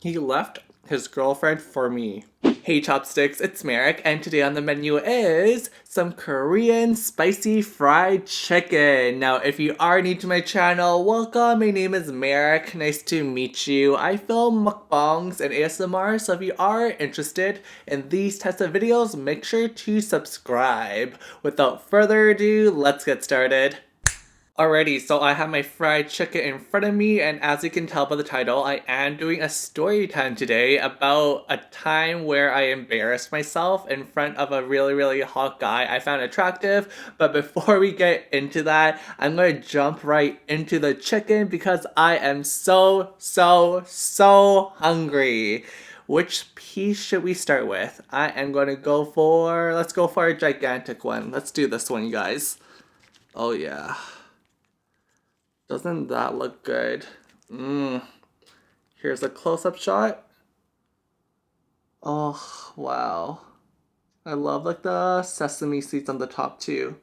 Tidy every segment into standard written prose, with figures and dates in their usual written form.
He left his girlfriend for me. Hey chopsticks, it's Merrick, and today on the menu is some Korean spicy fried chicken. Now, if you are new to my channel, welcome. My name is Merrick. Nice to meet you. I film mukbangs and ASMR, so if you are interested in these types of videos, make sure to subscribe. Without further ado, let's get started. Alrighty, so I have my fried chicken in front of me, and as you can tell by the title, I am doing a story time today about a time where I embarrassed myself in front of a really hot guy I found attractive. But before we get into that, I'm gonna jump right into the chicken because I am so hungry. Which piece should we start with? I am gonna let's go for a gigantic one. Let's do this one, you guys. Oh yeah. Doesn't that look good? Here's a close-up shot. Oh, wow. I love like the sesame seeds on the top too.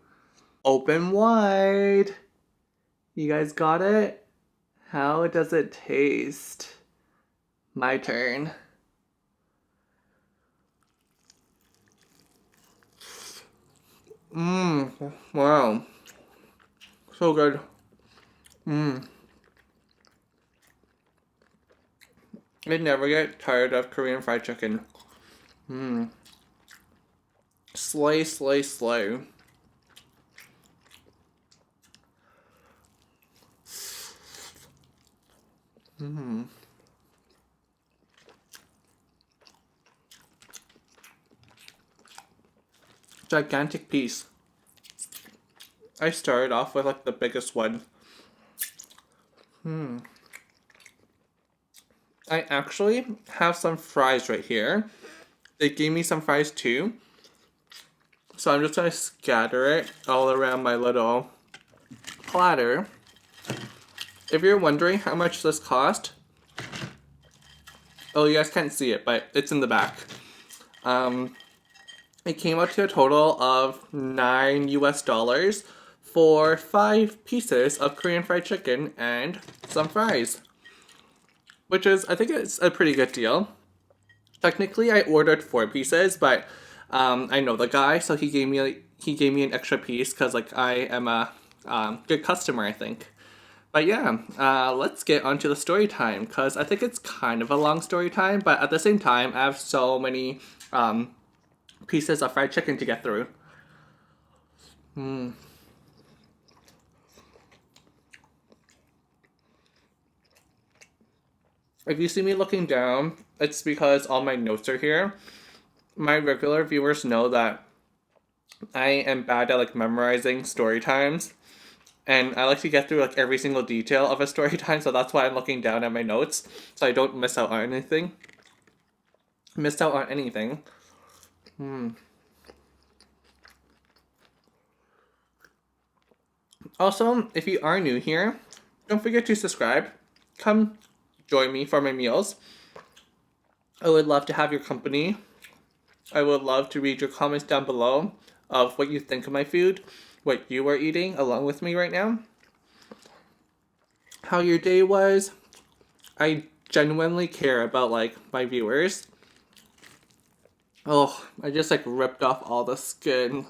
Open wide. You guys got it? How does it taste? My turn. Wow. So good. I never get tired of Korean fried chicken. Slay. Gigantic piece. I started off with like the biggest one. I actually have some fries right here. They gave me some fries too. So I'm just gonna scatter it all around my little platter. If you're wondering how much this cost, oh, you guys can't see it, but it's in the back. It came out to a total of $9 for 5 pieces of Korean fried chicken and some fries. Which is, I think it's a pretty good deal. Technically, I ordered 4 pieces, but I know the guy, so he gave me an extra piece because like I am a good customer, I think. But yeah, let's get onto the story time because I think it's kind of a long story time, but at the same time, I have so many pieces of fried chicken to get through. If you see me looking down, it's because all my notes are here. My regular viewers know that I am bad at like memorizing story times, and I like to get through like every single detail of a story time, so that's why I'm looking down at my notes so I don't miss out on anything. Also, if you are new here, don't forget to subscribe. Come join me for my meals. I would love to have your company. I would love to read your comments down below of what you think of my food, what you are eating along with me right now, how your day was. I genuinely care about like my viewers. Oh, I just like ripped off all the skin.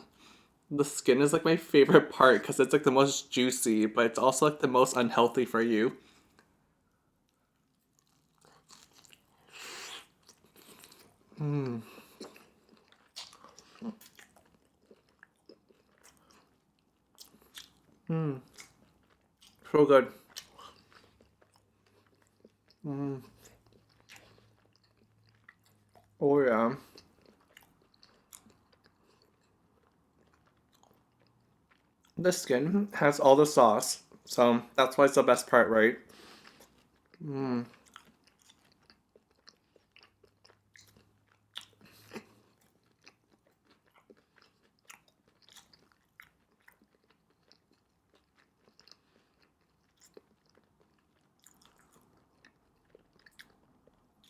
The skin is like my favorite part because it's like the most juicy, but it's also like the most unhealthy for you. So good. Oh yeah. The skin has all the sauce, so that's why it's the best part, right?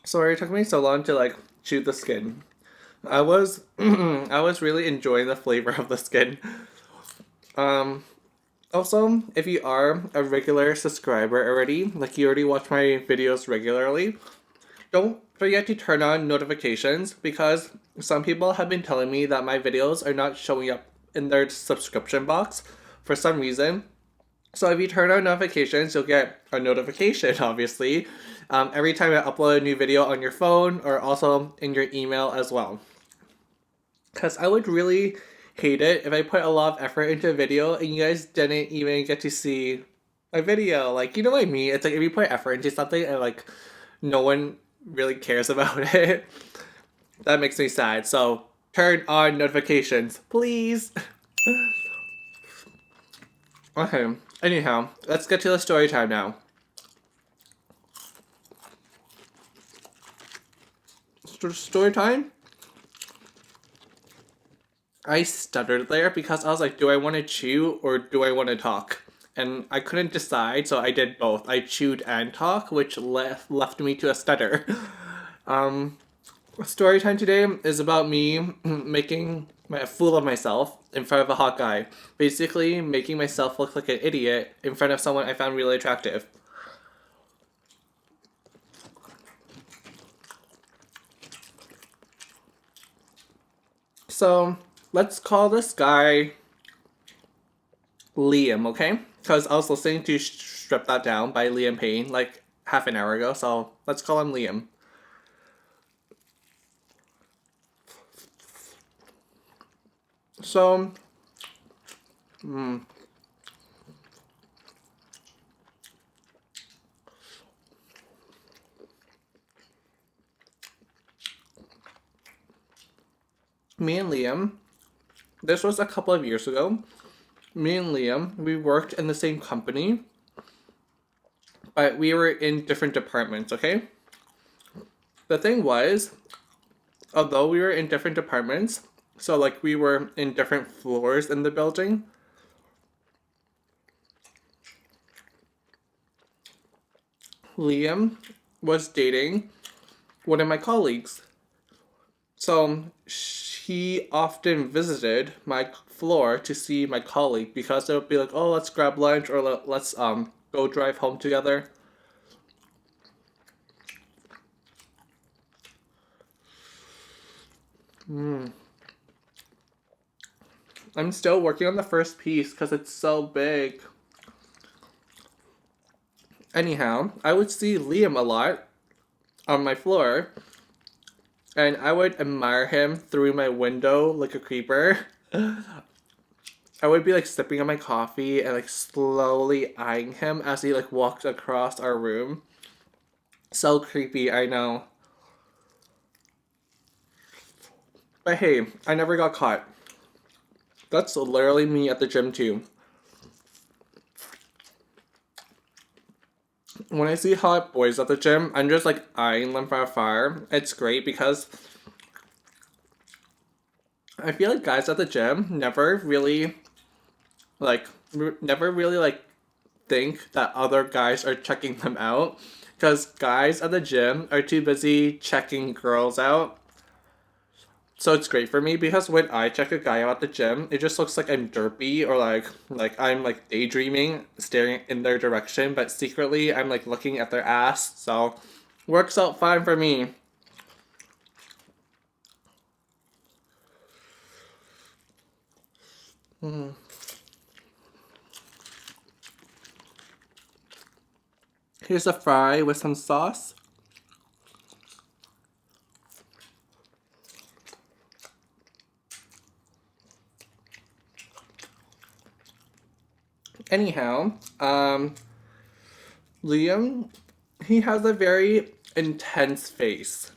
Sorry, it took me so long to like chew the skin. I was I was really enjoying the flavor of the skin. Um Also, if you are a regular subscriber already, like you already watch my videos regularly, don't forget to turn on notifications because some people have been telling me that my videos are not showing up in their subscription box for some reason. So if you turn on notifications, you'll get a notification, obviously, every time I upload a new video on your phone or also in your email as well. Because I would really hate it if I put a lot of effort into a video and you guys didn't even get to see my video. Like, you know what I mean? It's like if you put effort into something and like no one really cares about it, that makes me sad. So turn on notifications, please. Okay, anyhow, let's get to the story time now. Story time? I stuttered there because I was like, do I want to chew or do I want to talk? And I couldn't decide, so I did both. I chewed and talked, which left me to a stutter. Story time today is about me making a fool of myself in front of a hot guy. Basically, making myself look like an idiot in front of someone I found really attractive. So, let's call this guy Liam, okay? Because I was listening to Strip That Down by Liam Payne like half an hour ago, so let's call him Liam. So, me and Liam, this was a couple of years ago. Me and Liam, we worked in the same company, but we were in different departments, okay? The thing was, although we were in different departments, so like we were in different floors in the building, Liam was dating one of my colleagues. So he often visited my floor to see my colleague because they would be like, oh, let's grab lunch or let's go drive home together. I'm still working on the first piece because it's so big. Anyhow, I would see Liam a lot on my floor, and I would admire him through my window like a creeper. I would be like sipping on my coffee and like slowly eyeing him as he like walked across our room. So creepy, I know. But hey, I never got caught. That's literally me at the gym too. When I see hot boys at the gym, I'm just like eyeing them from afar. It's great because I feel like guys at the gym never really like think that other guys are checking them out because guys at the gym are too busy checking girls out. So it's great for me because when I check a guy out at the gym, it just looks like I'm derpy or like I'm like daydreaming, staring in their direction, but secretly I'm like looking at their ass. So works out fine for me. Here's a fry with some sauce. Anyhow, Liam, he has a very intense face.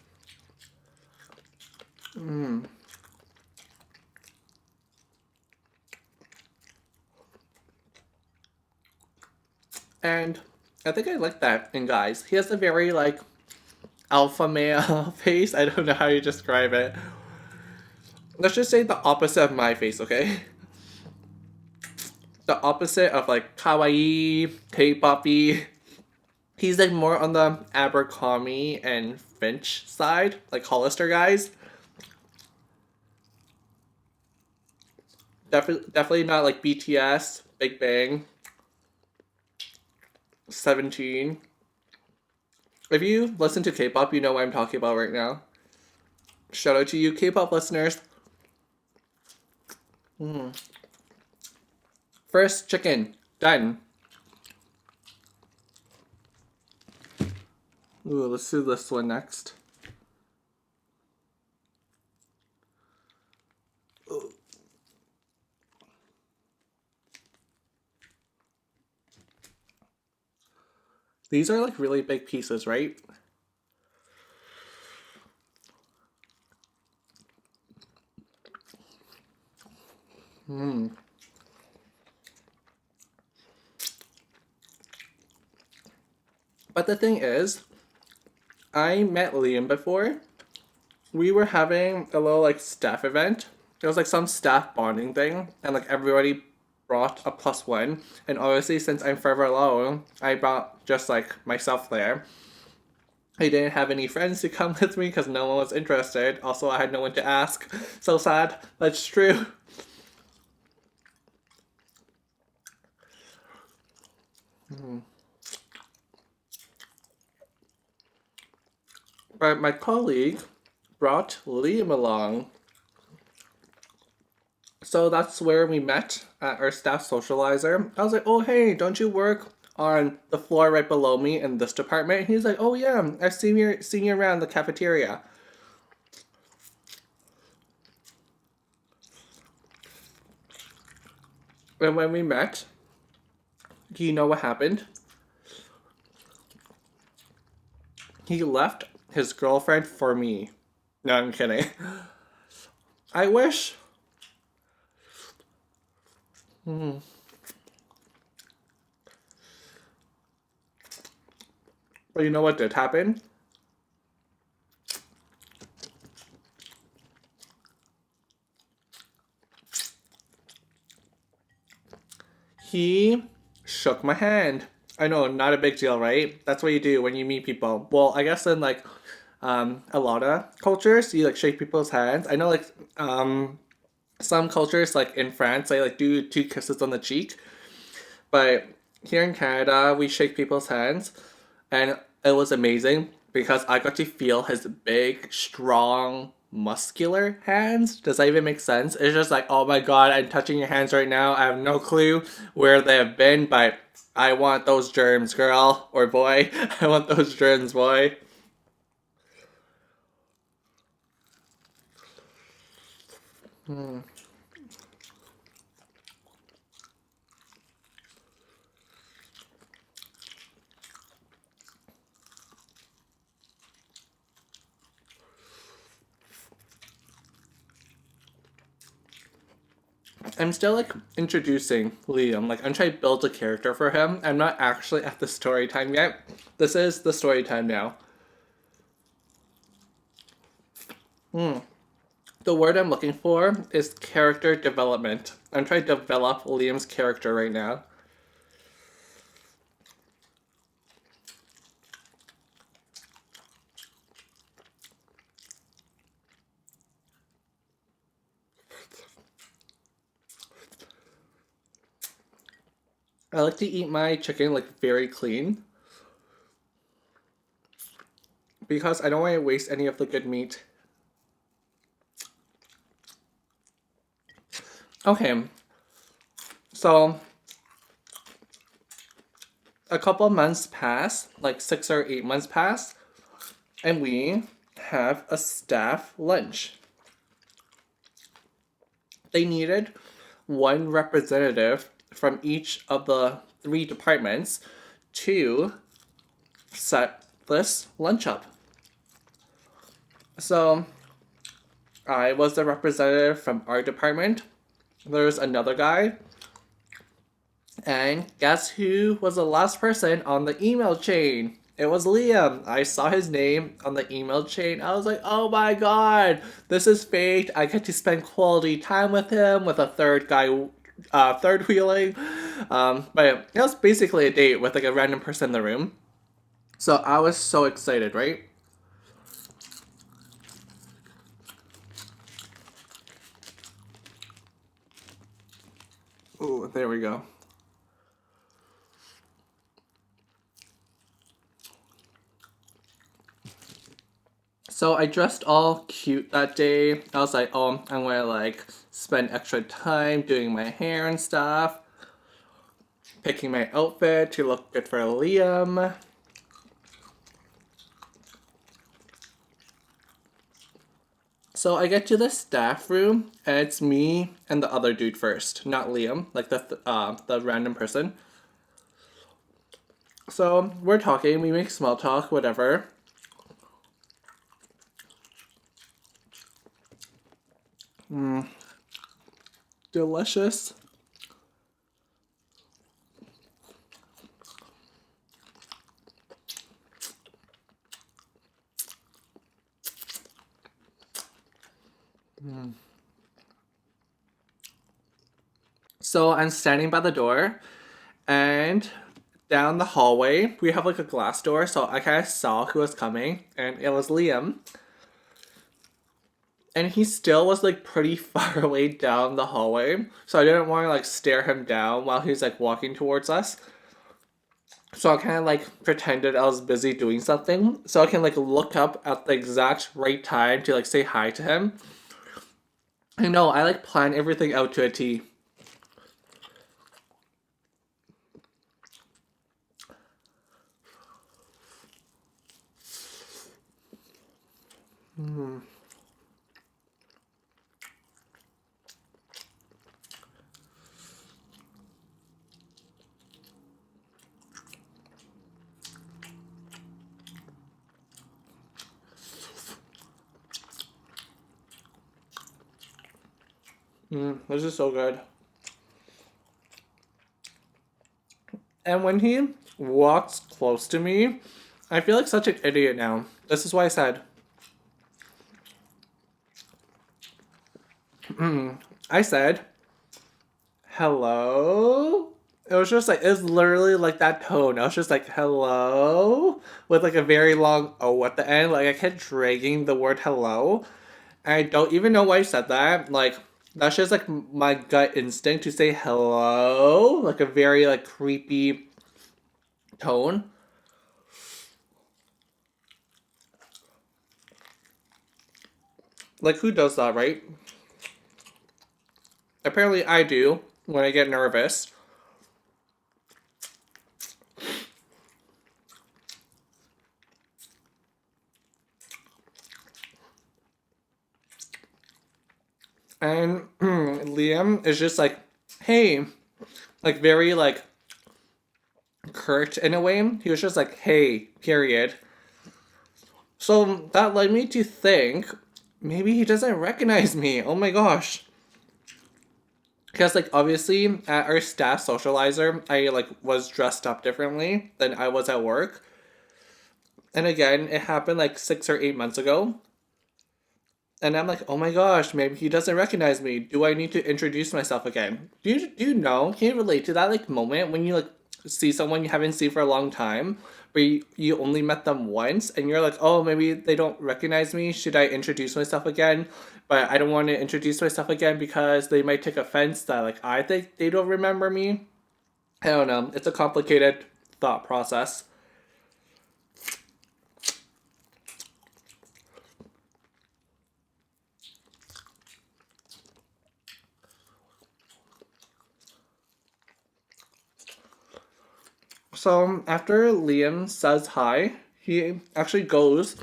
And I think I like that in guys. He has a very like alpha male face. I don't know how you describe it. Let's just say the opposite of my face, okay? The opposite of like kawaii, K-poppy. He's like more on the Abercrombie and Finch side, like Hollister guys. Definitely not like BTS, Big Bang, 17. If you listen to K-pop, you know what I'm talking about right now. Shout out to you K-pop listeners. First chicken, done. Ooh, let's do this one next. Ooh. These are like really big pieces, right? But the thing is, I met Liam before. We were having a little like staff event. It was like some staff bonding thing, and like everybody brought a +1. And obviously, since I'm forever alone, I brought just like myself there. I didn't have any friends to come with me because no one was interested. Also, I had no one to ask. So sad. That's true. But my colleague brought Liam along. So that's where we met at our staff socializer. I was like, oh, hey, don't you work on the floor right below me in this department? And he's like, oh, yeah, I've seen you around the cafeteria. And when we met, do you know what happened? He left his girlfriend for me. No, I'm kidding. I wish. But you know what did happen? He shook my hand. I know, not a big deal, right? That's what you do when you meet people. Well, I guess in like a lot of cultures, you like shake people's hands. I know like some cultures like in France they like do 2 kisses on the cheek. But here in Canada, we shake people's hands, and it was amazing because I got to feel his big, strong, muscular hands. Does that even make sense? It's just like, oh my god, I'm touching your hands right now. I have no clue where they have been, but I want those germs, girl or boy. I want those germs, boy. I'm still like introducing Liam. Like I'm trying to build a character for him. I'm not actually at the story time yet. This is the story time now. The word I'm looking for is character development. I'm trying to develop Liam's character right now. I like to eat my chicken like very clean because I don't want to waste any of the good meat. Okay, so a couple months pass, like 6 or 8 months pass, and we have a staff lunch. They needed one representative from each of the 3 departments to set this lunch up. So I was the representative from our department. There's another guy. And guess who was the last person on the email chain? It was Liam. I saw his name on the email chain. I was like, oh my god, this is fate. I get to spend quality time with him, with a third guy, third wheeling. But it was basically a date with like a random person in the room. So I was so excited, right? Ooh, there we go. So I dressed all cute that day. I was like, oh, I'm gonna like spend extra time doing my hair and stuff, picking my outfit to look good for Liam. So I get to the staff room, and it's me and the other dude first, not Liam, like the random person. So we're talking, we make small talk, whatever. Delicious. So I'm standing by the door, and down the hallway, we have like a glass door, so I kind of saw who was coming, and it was Liam. And he still was like pretty far away down the hallway, so I didn't want to like stare him down while he's like walking towards us. So I kind of like pretended I was busy doing something, so I can like look up at the exact right time to like say hi to him. I know, I like plan everything out to a T. This is so good. And when he walks close to me, I feel like such an idiot now. This is why I said. I said, hello? It was just like, it was literally like that tone. I was just like, hello? With like a very long O at the end. Like I kept dragging the word hello. And I don't even know why I said that. Like, that's just like my gut instinct to say hello. Like a very like creepy tone. Like, who does that, right? Apparently I do when I get nervous. And Liam is just like, hey. Like, very, like, curt in a way. He was just like, hey, period. So that led me to think, maybe he doesn't recognize me. Oh my gosh. Because, like, obviously, at our staff socializer, I, like, was dressed up differently than I was at work. And again, it happened, like, 6 or 8 months ago. And I'm like, oh my gosh, maybe he doesn't recognize me. Do I need to introduce myself again? Do you know? Can you relate to that, like, moment when you, like, see someone you haven't seen for a long time, but you only met them once, and you're like, oh, maybe they don't recognize me. Should I introduce myself again? But I don't want to introduce myself again because they might take offense that, like, I think they don't remember me. I don't know. It's a complicated thought process. So after Liam says hi, he actually goes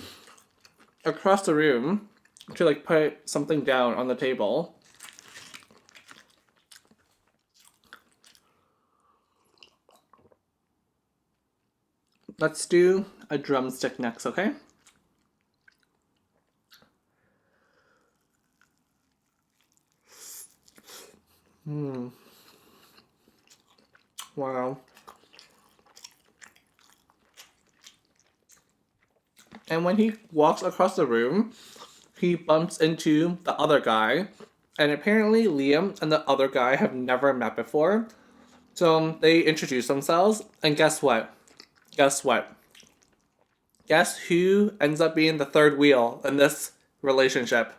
across the room to like put something down on the table. Let's do a drumstick next, okay? Wow. And when he walks across the room, he bumps into the other guy. And apparently Liam and the other guy have never met before. So they introduce themselves, and guess what? Guess what? Guess who ends up being the third wheel in this relationship?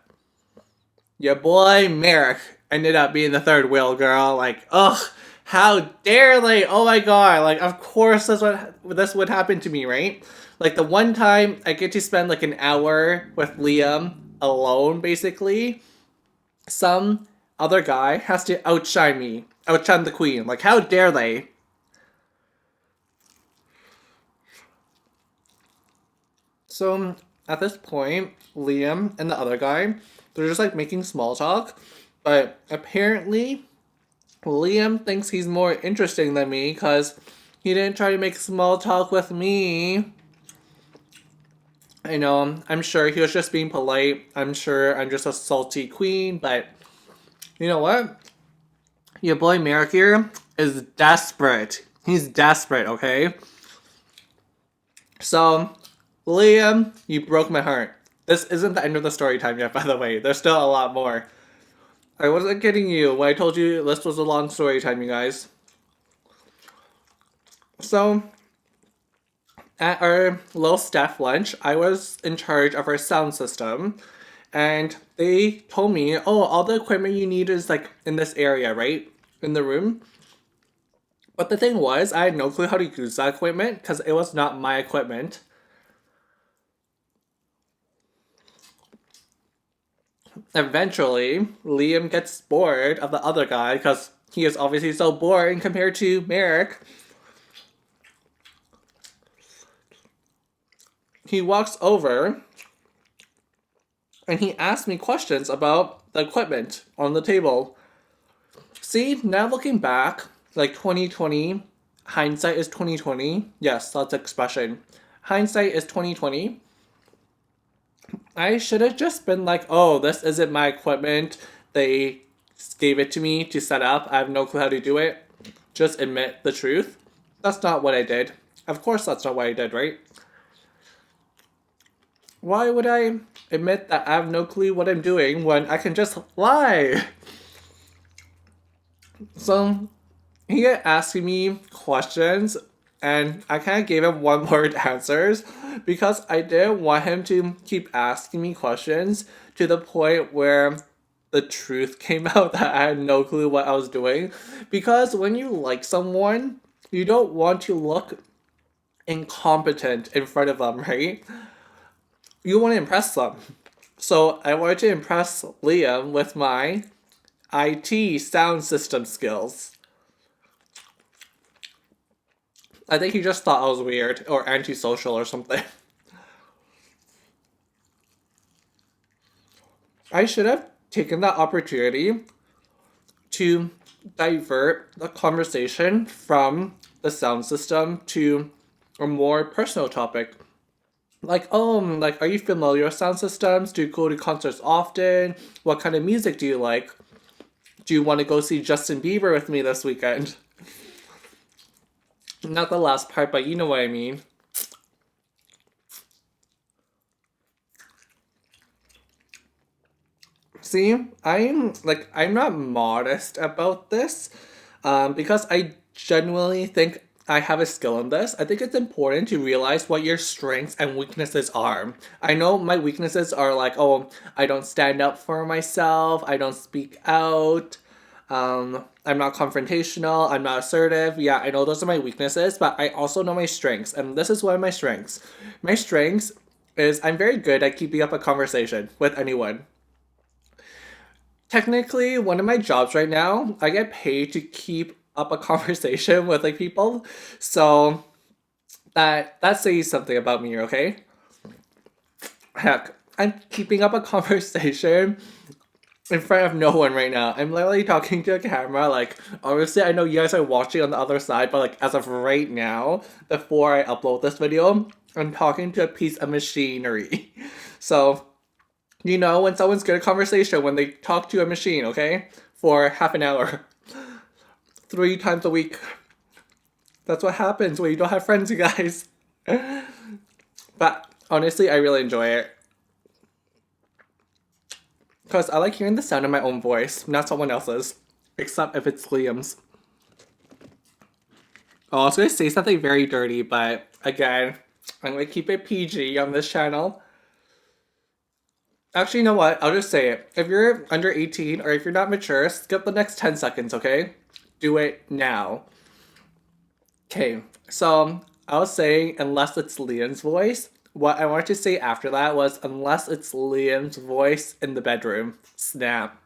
Your boy Merrick ended up being the third wheel, girl. Like, ugh, how dare they? Oh my god! Like, of course this would happen to me, right? Like the one time I get to spend like an hour with Liam alone, basically, some other guy has to outshine me, outshine the queen. Like, how dare they? So at this point, Liam and the other guy, they're just like making small talk. But apparently, Liam thinks he's more interesting than me because he didn't try to make small talk with me. I know, I'm sure he was just being polite. I'm sure I'm just a salty queen, but you know what? Your boy Merrick here is desperate. He's desperate, okay? So, Liam, you broke my heart. This isn't the end of the story time yet, by the way. There's still a lot more. I wasn't kidding you when I told you this was a long story time, you guys. So, at our little staff lunch, I was in charge of our sound system. And they told me, oh, all the equipment you need is like in this area, right? In the room. But the thing was, I had no clue how to use that equipment because it was not my equipment. Eventually, Liam gets bored of the other guy because he is obviously so boring compared to Merrick. He walks over and he asks me questions about the equipment on the table. See, now looking back, like 2020, hindsight is 2020. Yes, that's the expression. Hindsight is 2020. I should have just been like, oh, this isn't my equipment. They gave it to me to set up. I have no clue how to do it. Just admit the truth. That's not what I did. Of course that's not what I did, right? Why would I admit that I have no clue what I'm doing when I can just lie? So he kept asking me questions and I kind of gave him one word answers because I didn't want him to keep asking me questions to the point where the truth came out that I had no clue what I was doing. Because when you like someone, you don't want to look incompetent in front of them, right? You want to impress them. So I wanted to impress Liam with my IT sound system skills. I think he just thought I was weird or antisocial or something. I should have taken that opportunity to divert the conversation from the sound system to a more personal topic. Like, are you familiar with sound systems? Do you go to concerts often? What kind of music do you like? Do you want to go see Justin Bieber with me this weekend? Not the last part, but you know what I mean. See, I'm not modest about this, because I genuinely think I have a skill in this. I think it's important to realize what your strengths and weaknesses are. I know my weaknesses are like, oh, I don't stand up for myself, I don't speak out, I'm not confrontational, I'm not assertive. Yeah, I know those are my weaknesses, but I also know my strengths, and this is one of my strengths. My strengths is I'm very good at keeping up a conversation with anyone. Technically, one of my jobs right now, I get paid to keep up a conversation with like people. So that says something about me, okay? Heck, I'm keeping up a conversation in front of no one right now. I'm literally talking to a camera. Like, obviously, I know you guys are watching on the other side, but like as of right now, before I upload this video, I'm talking to a piece of machinery. So, you know, when someone's good at conversation, when they talk to a machine, okay? For half an hour. 3 times a week. That's what happens when you don't have friends, you guys. But honestly, I really enjoy it. Because I like hearing the sound of my own voice, not someone else's. Except if it's Liam's. Oh, I was going to say something very dirty, but again, I'm going to keep it PG on this channel. Actually, you know what? I'll just say it. If you're under 18 or if you're not mature, skip the next 10 seconds, okay? Do it now. Okay, so I was saying unless it's Liam's voice. What I wanted to say after that was unless it's Liam's voice in the bedroom. Snap.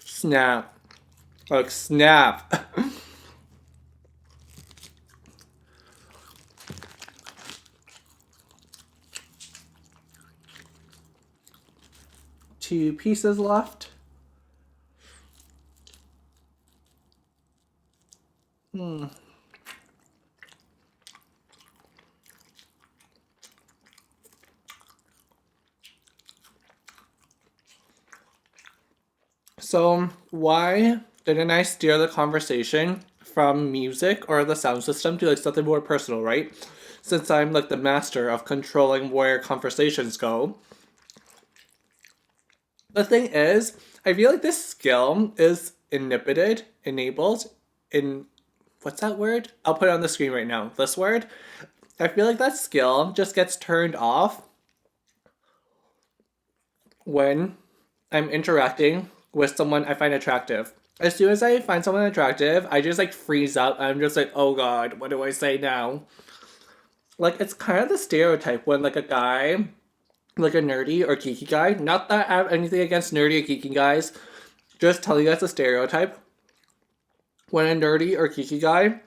Snap. Like snap. Two pieces left. So, why didn't I steer the conversation from music or the sound system to like something more personal, right? Since I'm like the master of controlling where conversations go. The thing is, I feel like this skill is enabled in what's that word? I'll put it on the screen right now. This word. I feel like that skill just gets turned off when I'm interacting with someone I find attractive. As soon as I find someone attractive, I just like freeze up. I'm just like, oh god, what do I say now? Like, it's kind of the stereotype when like a guy, like a nerdy or geeky guy, not that I have anything against nerdy or geeky guys, just telling you that's a stereotype. When a nerdy or geeky guy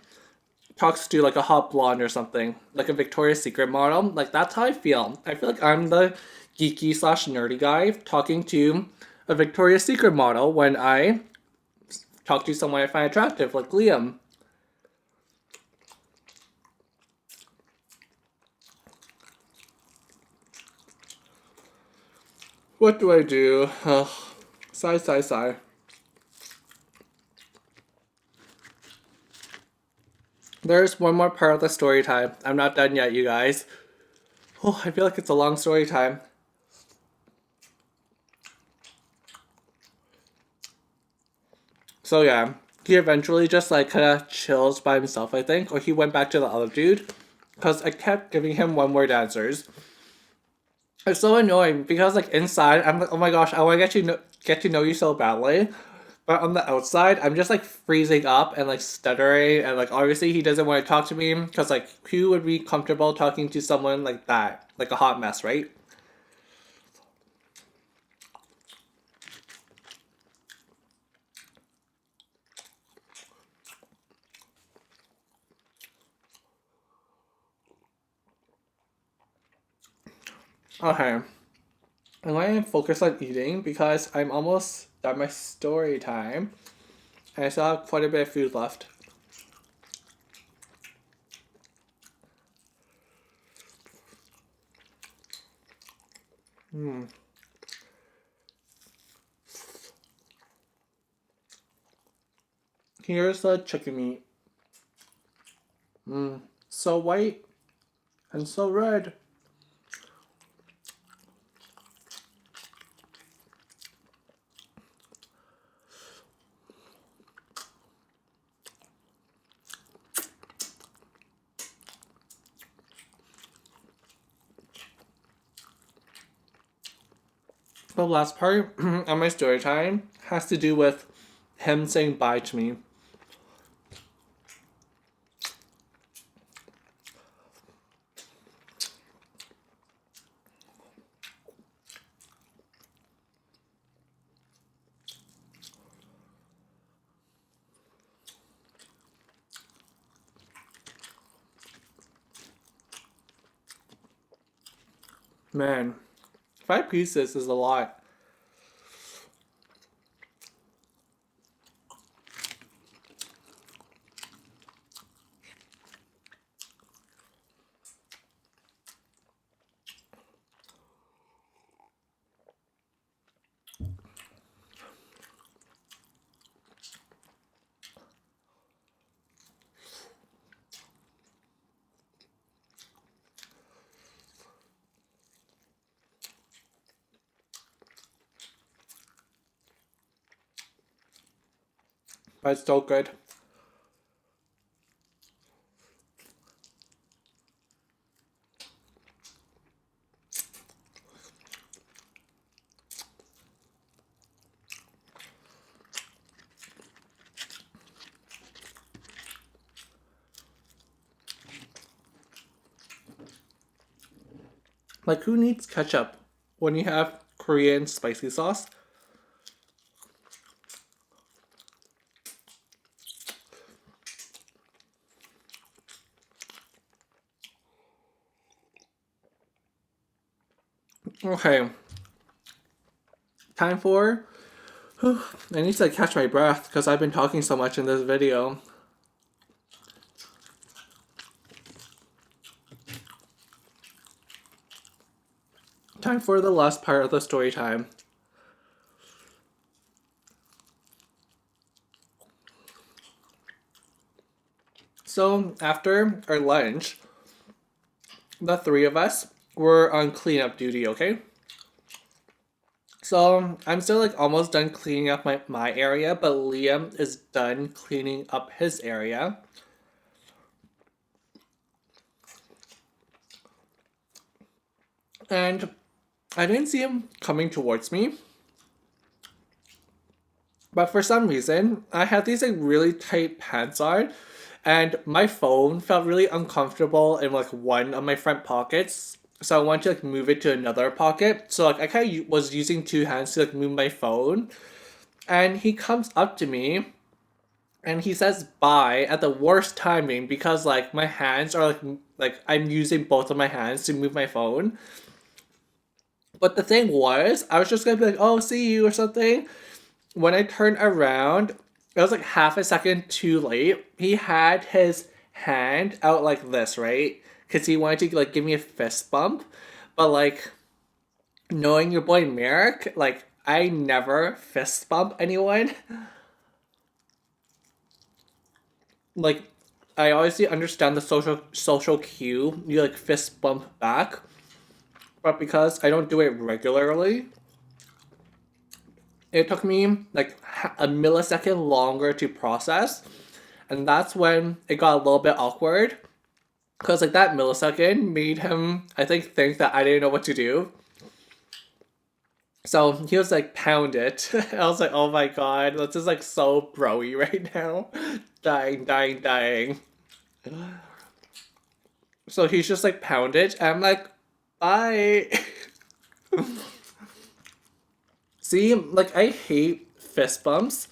talks to like a hot blonde or something, like a Victoria's Secret model, like that's how I feel. I feel like I'm the geeky slash nerdy guy talking to a Victoria's Secret model when I talk to someone I find attractive, like Liam. What do I do? Ugh. Sigh, sigh, sigh. There's one more part of the story time. I'm not done yet, you guys. Oh, I feel like it's a long story time. So yeah, he eventually just like kind of chills by himself, I think, or he went back to the other dude because I kept giving him one word answers. It's so annoying because like inside I'm like, oh my gosh, I want to get to know you so badly, but on the outside I'm just like freezing up and like stuttering and like obviously he doesn't want to talk to me because like who would be comfortable talking to someone like that, like a hot mess, right? Okay, I'm going to focus on eating because I'm almost done my story time. And I still have quite a bit of food left. Here's the chicken meat. So white and so red. The last part of my story time has to do with him saying bye to me. Man, 5 pieces is a lot. But it's still good. Like, who needs ketchup when you have Korean spicy sauce? Okay. Time for... I need to catch my breath because I've been talking so much in this video. Time for the last part of the story time. So after our lunch, the three of us were on cleanup duty, okay? So I'm still like almost done cleaning up my area, but Liam is done cleaning up his area. And I didn't see him coming towards me. But for some reason, I had these like really tight pants on, and my phone felt really uncomfortable in like one of my front pockets. So I wanted to like move it to another pocket. So like I kind of was using two hands to like move my phone. And he comes up to me and he says bye at the worst timing because like my hands are like I'm using both of my hands to move my phone. But the thing was, I was just gonna be like, oh, see you or something. When I turned around, it was like half a second too late. He had his hand out like this, right? Because he wanted to like give me a fist bump. But like, knowing your boy Merrick, like I never fist bump anyone. Like, I obviously understand the social cue. You like fist bump back. But because I don't do it regularly, it took me like a millisecond longer to process. And that's when it got a little bit awkward. Because like that millisecond made him, I think that I didn't know what to do. So he was like, pound it. I was like, oh my god, this is like so bro-y right now. Dying. So he's just like, pound it. And I'm like, bye. See, like I hate fist bumps.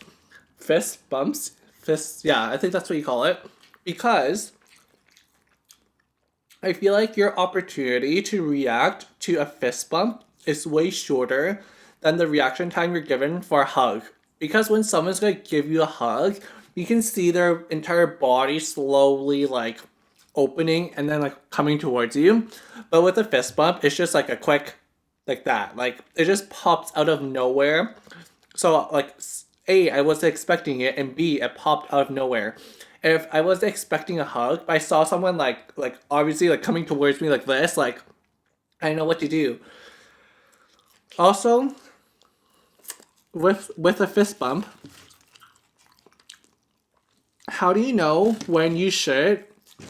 Yeah, I think that's what you call it. Because I feel like your opportunity to react to a fist bump is way shorter than the reaction time you're given for a hug. Because when someone's gonna give you a hug, you can see their entire body slowly like opening and then like coming towards you. But with a fist bump, it's just like a quick like that. Like it just pops out of nowhere. So like A, I wasn't expecting it, and B, it popped out of nowhere. If I was expecting a hug, but I saw someone like obviously like coming towards me like this, like I didn't know what to do. Also, with a fist bump, how do you know when you should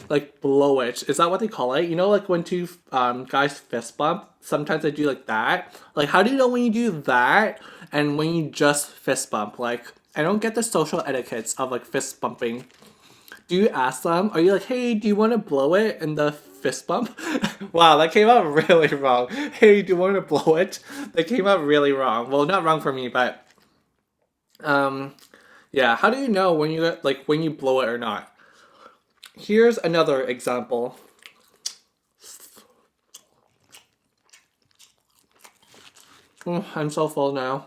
like blow it? Is that what they call it? You know, like when two guys fist bump, sometimes they do like that. Like, how do you know when you do that and when you just fist bump? Like, I don't get the social etiquettes of like fist bumping. Do you ask them? Are you like, hey, do you want to blow it in the fist bump? Wow, that came out really wrong. Hey, do you want to blow it? That came out really wrong. Well, not wrong for me, but yeah. How do you know when you like when you blow it or not? Here's another example. Oh, I'm so full now.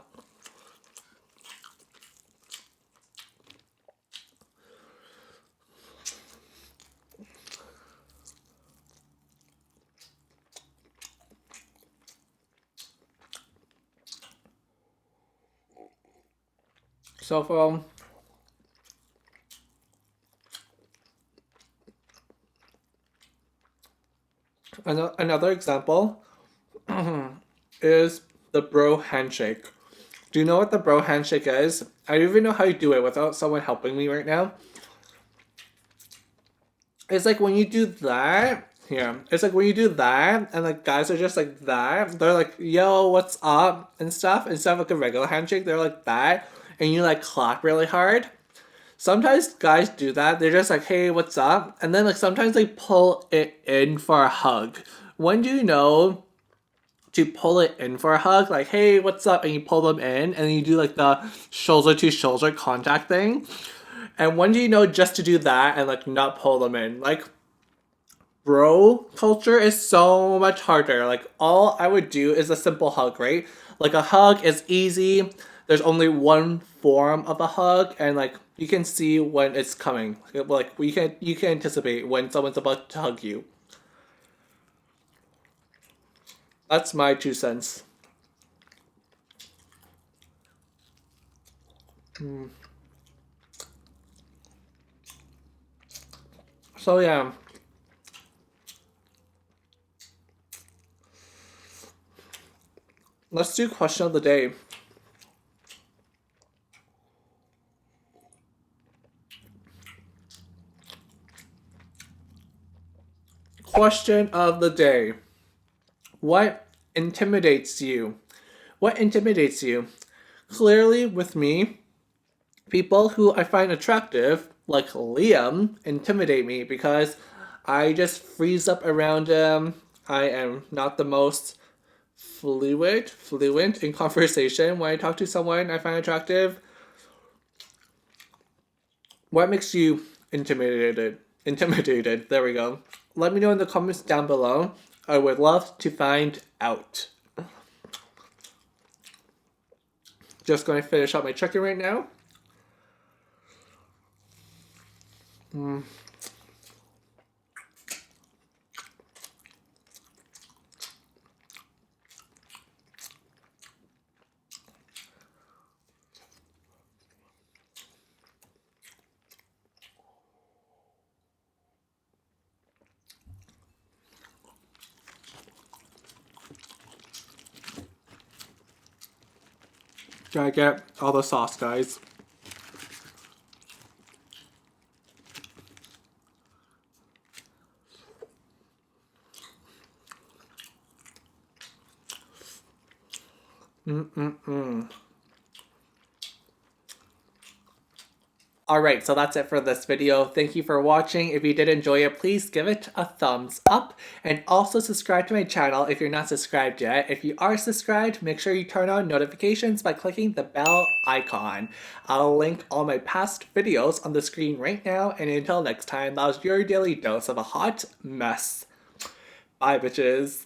So for another example is the bro handshake. Do you know what the bro handshake is? I don't even know how you do it without someone helping me right now. It's like when you do that. Yeah, it's like when you do that, and like guys are just like that. They're like, "Yo, what's up?" and stuff. Instead of like a regular handshake, they're like that, and you like clap really hard. Sometimes guys do that. They're just like, "Hey, what's up?" And then like sometimes they pull it in for a hug. When do you know to pull it in for a hug, like, hey, what's up? And you pull them in, and then you do like the shoulder to shoulder contact thing. And when do you know just to do that and like not pull them in? Like, bro culture is so much harder. Like, all I would do is a simple hug, right? Like, a hug is easy. There's only one form of a hug, and like you can see when it's coming. Like, you can anticipate when someone's about to hug you. That's my 2 cents. So yeah. Let's do question of the day. Question of the day. What intimidates you? What intimidates you? Clearly, with me, people who I find attractive, like Liam, intimidate me because I just freeze up around him. I am not the most fluent in conversation when I talk to someone I find attractive. What makes you intimidated? Intimidated. There we go. Let me know in the comments down below. I would love to find out. Just going to finish up my chicken right now. Gotta get all the sauce, guys. Alright, so that's it for this video. Thank you for watching. If you did enjoy it, please give it a thumbs up. And also subscribe to my channel if you're not subscribed yet. If you are subscribed, make sure you turn on notifications by clicking the bell icon. I'll link all my past videos on the screen right now. And until next time, that was your daily dose of a hot mess. Bye, bitches.